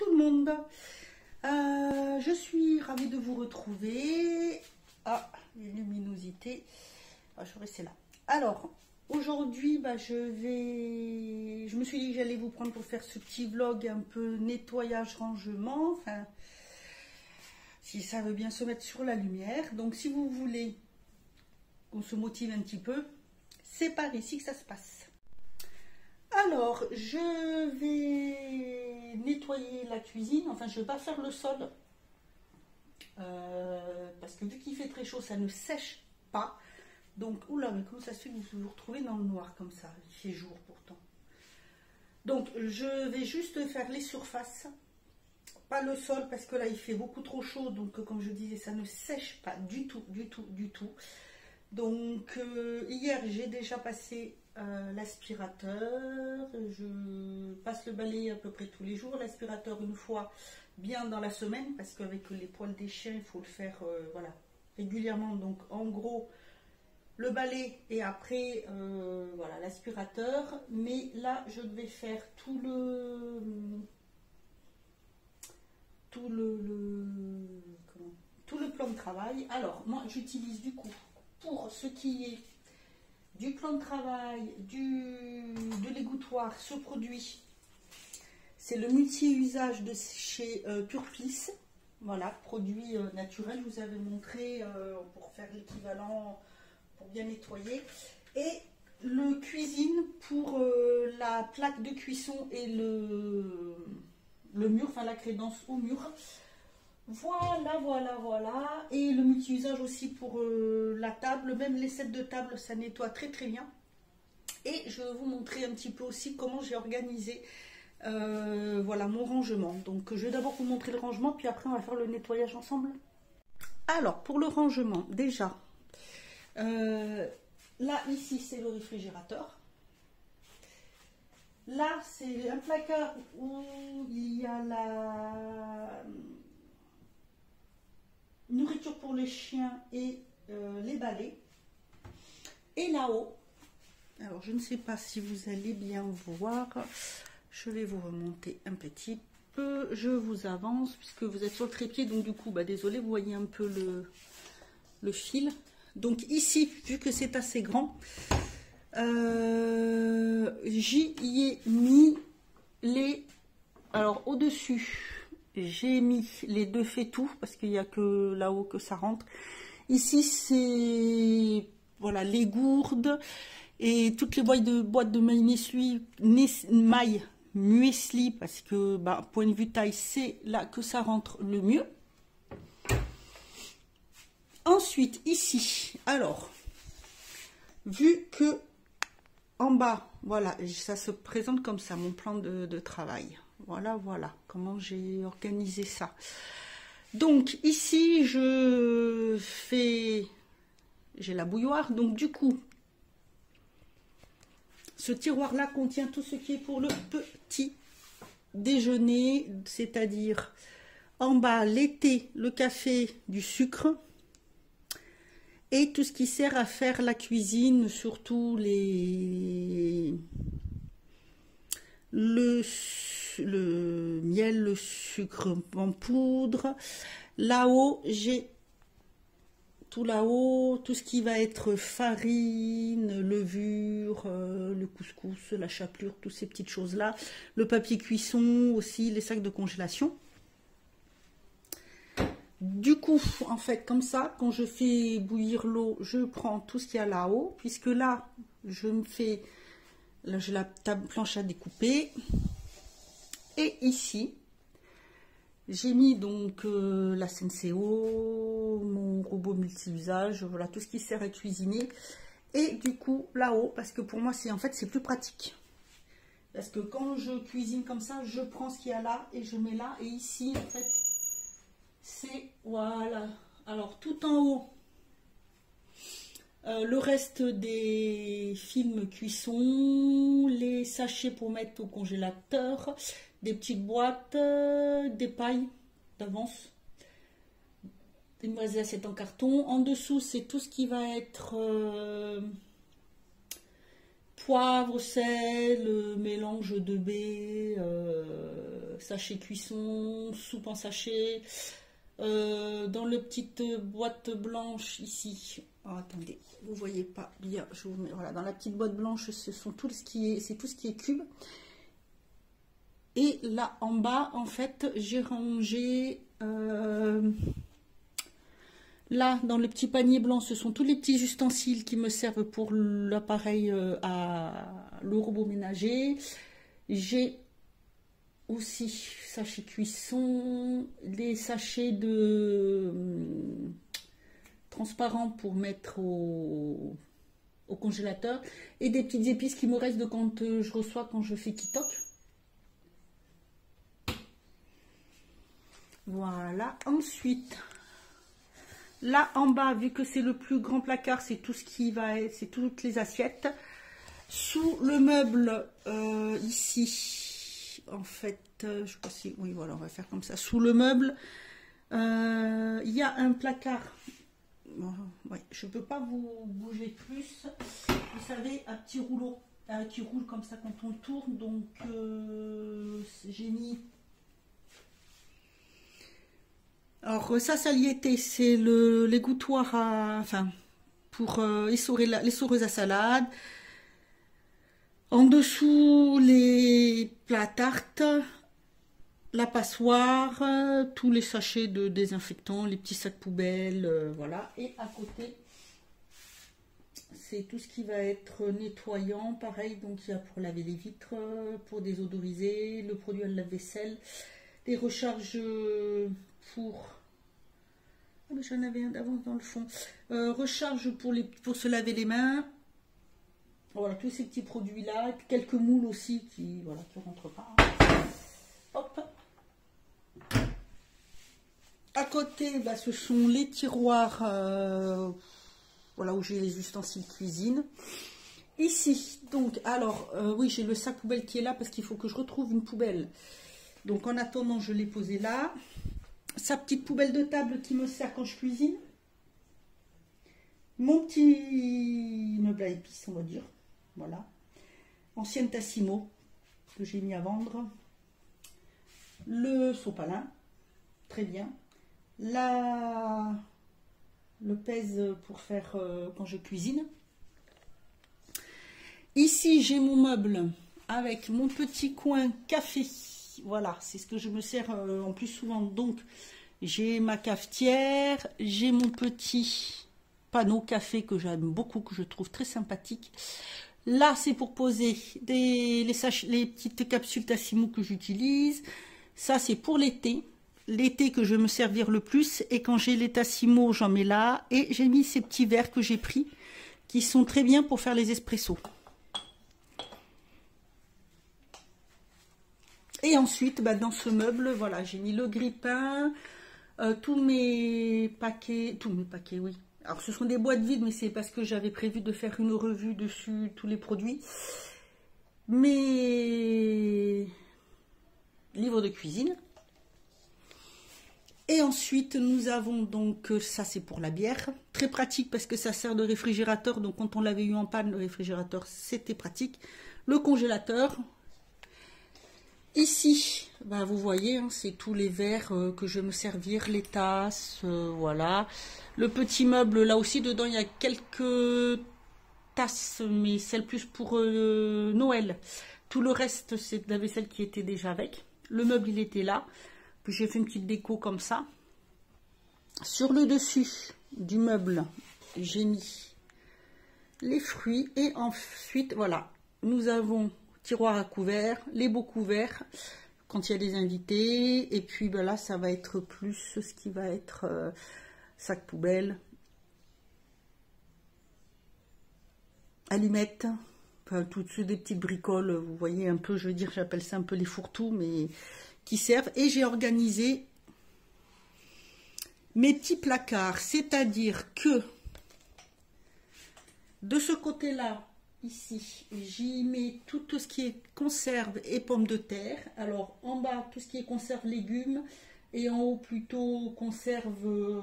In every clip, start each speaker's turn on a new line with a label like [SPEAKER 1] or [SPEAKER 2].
[SPEAKER 1] tout le monde. Je suis ravie de vous retrouver. Ah, les luminosités. Ah, je vais rester là. Alors, aujourd'hui, je me suis dit que j'allais vous prendre pour faire ce petit vlog un peu nettoyage, rangement. Enfin, si ça veut bien se mettre sur la lumière. Donc, si vous voulez qu'on se motive un petit peu, c'est par ici que ça se passe. Alors, je vais nettoyer la cuisine. Enfin, je ne vais pas faire le sol. Parce que vu qu'il fait très chaud, ça ne sèche pas. Donc, oula, mais comment ça se fait que vous vous retrouvez dans le noir comme ça? Il fait jour pourtant. Donc, je vais juste faire les surfaces. Pas le sol parce que là, il fait beaucoup trop chaud. Donc, comme je disais, ça ne sèche pas du tout, du tout, du tout. Donc, hier, j'ai déjà passé l'aspirateur. Je passe le balai à peu près tous les jours. L'aspirateur une fois bien dans la semaine parce qu'avec les poils des chiens, il faut le faire voilà, régulièrement. Donc, en gros, le balai et après, voilà, l'aspirateur. Mais là, je vais faire tout le plan de travail. Alors, moi, j'utilise du coup, pour ce qui est du plan de travail, de l'égouttoir, ce produit, c'est le multi-usage de chez Purplice. Voilà, produit naturel, je vous avais montré pour faire l'équivalent, pour bien nettoyer. Et le cuisine pour la plaque de cuisson et le mur, enfin la crédence au mur. Voilà, voilà, voilà. Et le multi-usage aussi pour la table. Même les sets de table, ça nettoie très très bien. Et je vais vous montrer un petit peu aussi comment j'ai organisé voilà, mon rangement. Donc je vais d'abord vous montrer le rangement, puis après on va faire le nettoyage ensemble. Alors, pour le rangement, déjà, là, ici, c'est le réfrigérateur. Là, c'est un placard où il y a la nourriture pour les chiens et les balais. Et là-haut, alors je ne sais pas si vous allez bien voir, je vais vous remonter un petit peu, je vous avance puisque vous êtes sur le trépied, donc du coup, désolé, vous voyez un peu le fil. Donc ici, vu que c'est assez grand, j'y ai mis les... Alors au-dessus, j'ai mis les deux fétous parce qu'il n'y a que là-haut que ça rentre. Ici, c'est voilà, les gourdes et toutes les boîtes de maille muesli parce que point de vue taille, c'est là que ça rentre le mieux. Ensuite, ici, alors, vu que en bas, voilà, ça se présente comme ça, mon plan de travail. Voilà, voilà, comment j'ai organisé ça. Donc, ici, j'ai la bouilloire. Donc, du coup, ce tiroir-là contient tout ce qui est pour le petit déjeuner, c'est-à-dire en bas, les thés, le café, du sucre. Et tout ce qui sert à faire la cuisine, surtout le miel, le sucre en poudre. Là-haut, j'ai tout là-haut, tout ce qui va être farine, levure, le couscous, la chapelure, toutes ces petites choses-là. Le papier cuisson aussi, les sacs de congélation. Du coup, en fait, comme ça, quand je fais bouillir l'eau, je prends tout ce qu'il y a là-haut, puisque là, j'ai la planche à découper. Et ici, j'ai mis donc la Senseo, mon robot multi-usage, voilà, tout ce qui sert à cuisiner. Et du coup, là-haut, parce que pour moi, c'est plus pratique. Parce que quand je cuisine comme ça, je prends ce qu'il y a là et je mets là. Et ici, en fait, c'est, voilà, alors tout en haut, le reste des films cuisson, les sachets pour mettre au congélateur, des petites boîtes, des pailles d'avance, des noisettes assiettes en carton. En dessous, c'est tout ce qui va être poivre, sel, mélange de baies, sachet cuisson, soupe en sachet. Dans la petite boîte blanche ici. Oh, attendez, vous voyez pas bien. Je vous mets, voilà, dans la petite boîte blanche, ce sont tout ce qui est cube. Et là en bas, en fait, j'ai rangé là dans le petit panier blanc, ce sont tous les petits ustensiles qui me servent pour l'appareil le robot ménager. J'ai aussi sachets cuisson, des sachets de transparents pour mettre au congélateur et des petites épices qui me restent de quand je reçois, quand je fais Kitok. Voilà. Ensuite, là en bas, vu que c'est le plus grand placard, c'est tout ce qui va être, c'est toutes les assiettes. Sous le meuble ici, en fait, je sais pas si, oui voilà, on va faire comme ça. Sous le meuble, il y a un placard. Ouais, je peux pas vous bouger plus. Vous savez, un petit rouleau qui roule comme ça quand on tourne. Donc j'ai mis. Alors ça y était, c'est l'égouttoir enfin pour essorer l'essoreuse à salade. En dessous les plats à tarte, la passoire, tous les sachets de désinfectant, les petits sacs poubelles, voilà. Et à côté, c'est tout ce qui va être nettoyant, pareil. Donc il y a pour laver les vitres, pour désodoriser, le produit à lave-vaisselle, des recharges pour... Ah mais j'en avais un d'avance dans le fond. Recharge pour se laver les mains. Voilà, tous ces petits produits-là. Et puis quelques moules aussi qui voilà, qui rentrent pas. Hop. À côté, bah, ce sont les tiroirs voilà, où j'ai les ustensiles cuisine. Ici, donc, alors, oui, j'ai le sac poubelle qui est là parce qu'il faut que je retrouve une poubelle. Donc, en attendant, je l'ai posé là. Sa petite poubelle de table qui me sert quand je cuisine. Mon petit meuble à épices, on va dire. Voilà. Ancienne Tassimo que j'ai mis à vendre. Le sopalin. Très bien. Le pèse pour faire quand je cuisine. Ici, j'ai mon meuble avec mon petit coin café. Voilà, c'est ce que je me sers en plus souvent. Donc, j'ai ma cafetière, j'ai mon petit panneau café que j'aime beaucoup, que je trouve très sympathique. Là, c'est pour poser les petites capsules Tassimo que j'utilise. Ça, c'est pour l'été. L'été que je vais me servir le plus. Et quand j'ai les Tassimo, j'en mets là. Et j'ai mis ces petits verres que j'ai pris, qui sont très bien pour faire les espressos. Et ensuite, bah, dans ce meuble, voilà, j'ai mis le grille-pain, tous mes paquets, oui. Alors, ce sont des boîtes vides, mais c'est parce que j'avais prévu de faire une revue dessus, tous les produits. Mes livres de cuisine. Et ensuite, nous avons donc, ça c'est pour la bière. Très pratique parce que ça sert de réfrigérateur. Donc, quand on l'avait eu en panne, le réfrigérateur, c'était pratique. Le congélateur. Ici, bah, vous voyez, hein, c'est tous les verres que je vais me servir, les tasses, voilà. Le petit meuble, là aussi, dedans, il y a quelques tasses, mais celle plus pour Noël. Tout le reste, c'est de la vaisselle qui était déjà avec. Le meuble, il était là. Puis j'ai fait une petite déco comme ça. Sur le dessus du meuble, j'ai mis les fruits. Et ensuite, voilà, nous avons... tiroir à couverts, les beaux couverts quand il y a des invités, et puis ben là ça va être plus ce qui va être sac poubelle, allumettes, enfin toutes des petites bricoles, vous voyez un peu, je veux dire, j'appelle ça un peu les fourre-tout, mais qui servent. Et j'ai organisé mes petits placards, c'est-à-dire que de ce côté-là, ici, j'y mets tout ce qui est conserve et pommes de terre. Alors, en bas, tout ce qui est conserve légumes. Et en haut, plutôt conserve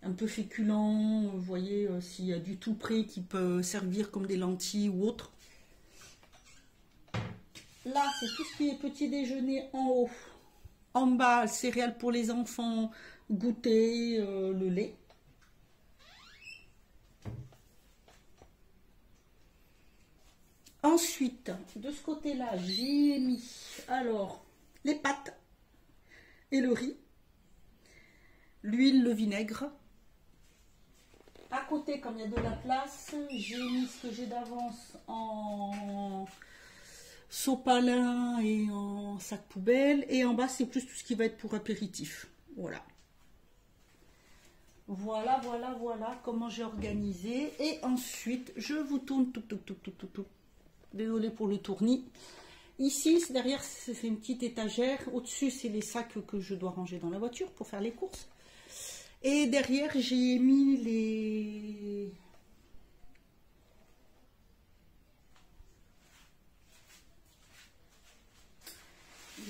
[SPEAKER 1] un peu féculent. Vous voyez, s'il y a du tout prêt qui peut servir comme des lentilles ou autre. Là, c'est tout ce qui est petit déjeuner en haut. En bas, céréales pour les enfants, goûter, le lait. Ensuite, de ce côté-là, j'ai mis alors les pâtes et le riz, l'huile, le vinaigre. À côté, comme il y a de la place, j'ai mis ce que j'ai d'avance en sopalin et en sac poubelle. Et en bas, c'est plus tout ce qui va être pour apéritif. Voilà. Voilà, voilà, voilà comment j'ai organisé. Et ensuite, je vous tourne tout. Désolée pour le tournis. Ici, derrière, c'est une petite étagère. Au-dessus, c'est les sacs que je dois ranger dans la voiture pour faire les courses. Et derrière, j'ai mis les...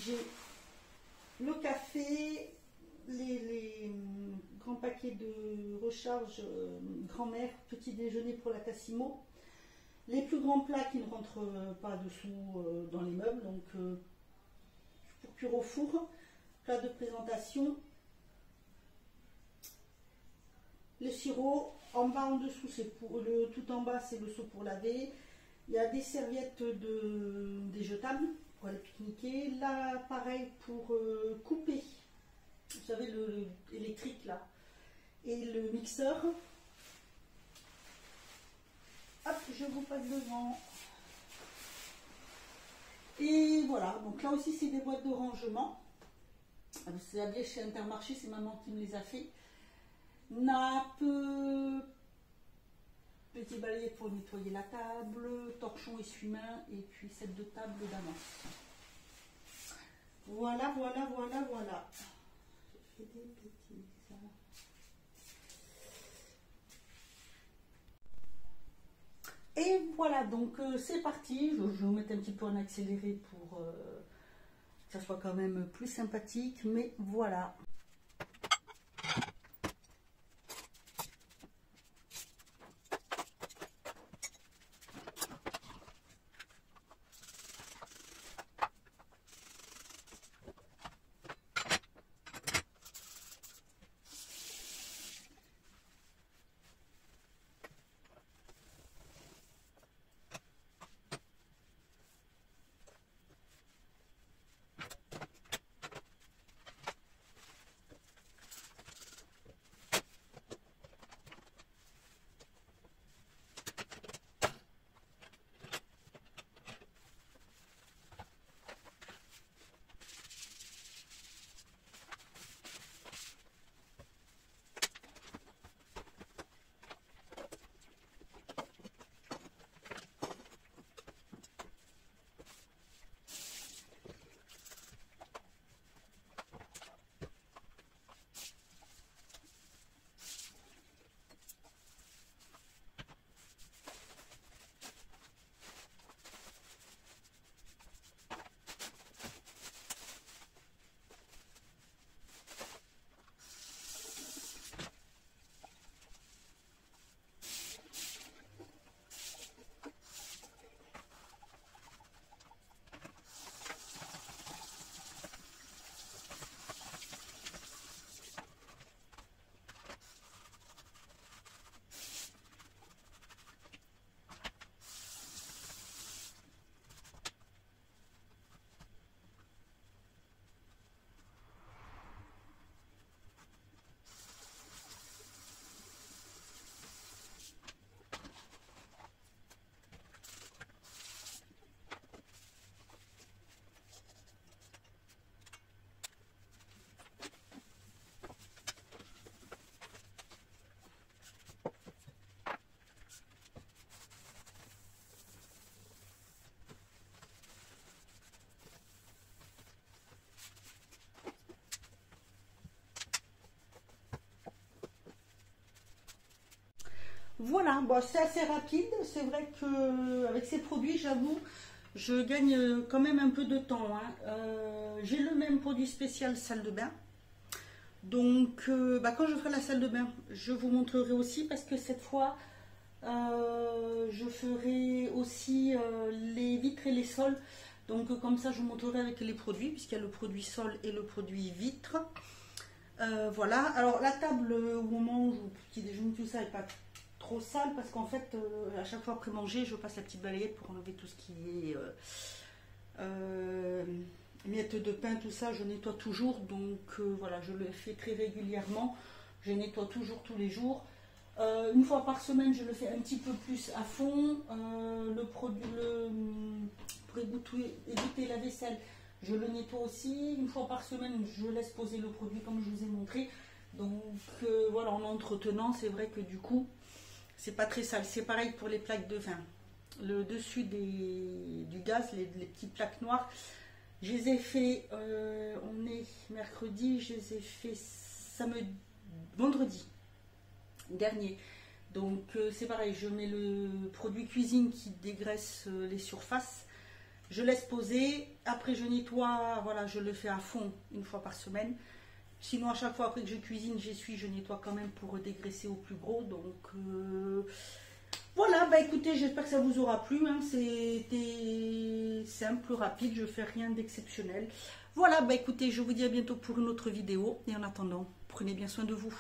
[SPEAKER 1] J'ai le café, les grands paquets de recharge grand-mère, petit déjeuner pour la Tassimo. Les plus grands plats qui ne rentrent pas dessous dans les meubles, donc pour cuire au four, plat de présentation. Le sirop, en bas, en dessous, c'est pour le tout en bas, c'est le seau pour laver. Il y a des serviettes des jetables pour aller pique-niquer. Là, pareil pour couper. Vous savez, le électrique là. Et le mixeur. Hop, je vous passe devant. Et voilà, donc là aussi, c'est des boîtes de rangement. Vous savez, chez Intermarché, c'est maman qui me les a fait. Nappe, petit balai pour nettoyer la table, torchon essuie-main et puis set de table d'avance. Voilà, voilà, voilà, voilà. Je fais des petits. Et voilà, donc c'est parti. Je vais vous mettre un petit peu en accéléré pour que ça soit quand même plus sympathique, mais voilà. Voilà, bon, c'est assez rapide. C'est vrai que avec ces produits, j'avoue, je gagne quand même un peu de temps. J'ai le même produit spécial salle de bain. Donc, quand je ferai la salle de bain, je vous montrerai aussi parce que cette fois, je ferai aussi les vitres et les sols Donc comme ça je vous montrerai avec les produits, puisqu'il y a le produit sol et le produit vitre. Voilà, alors la table où on mange, ou petit déjeuner, tout ça n'est pas trop sale, parce qu'en fait à chaque fois après manger je passe la petite balayette pour enlever tout ce qui est miettes de pain, tout ça, je nettoie toujours. Donc voilà, je le fais très régulièrement, je nettoie toujours tous les jours. Une fois par semaine je le fais un petit peu plus à fond. Pour égoutter la vaisselle, je le nettoie aussi. Une fois par semaine, je laisse poser le produit comme je vous ai montré. Donc voilà, en entretenant, c'est vrai que du coup, c'est pas très sale. C'est pareil pour les plaques de vin. Le dessus du gaz, les petites plaques noires, je les ai fait, on est mercredi, je les ai fait vendredi dernier. Donc c'est pareil, je mets le produit cuisine qui dégraisse les surfaces. Je laisse poser, après je nettoie, voilà, je le fais à fond une fois par semaine. Sinon à chaque fois après que je cuisine, j'essuie, je nettoie quand même pour dégraisser au plus gros. Donc voilà, bah écoutez, j'espère que ça vous aura plu, hein. C'était simple, rapide, je fais rien d'exceptionnel. Voilà, bah écoutez, je vous dis à bientôt pour une autre vidéo. Et en attendant, prenez bien soin de vous.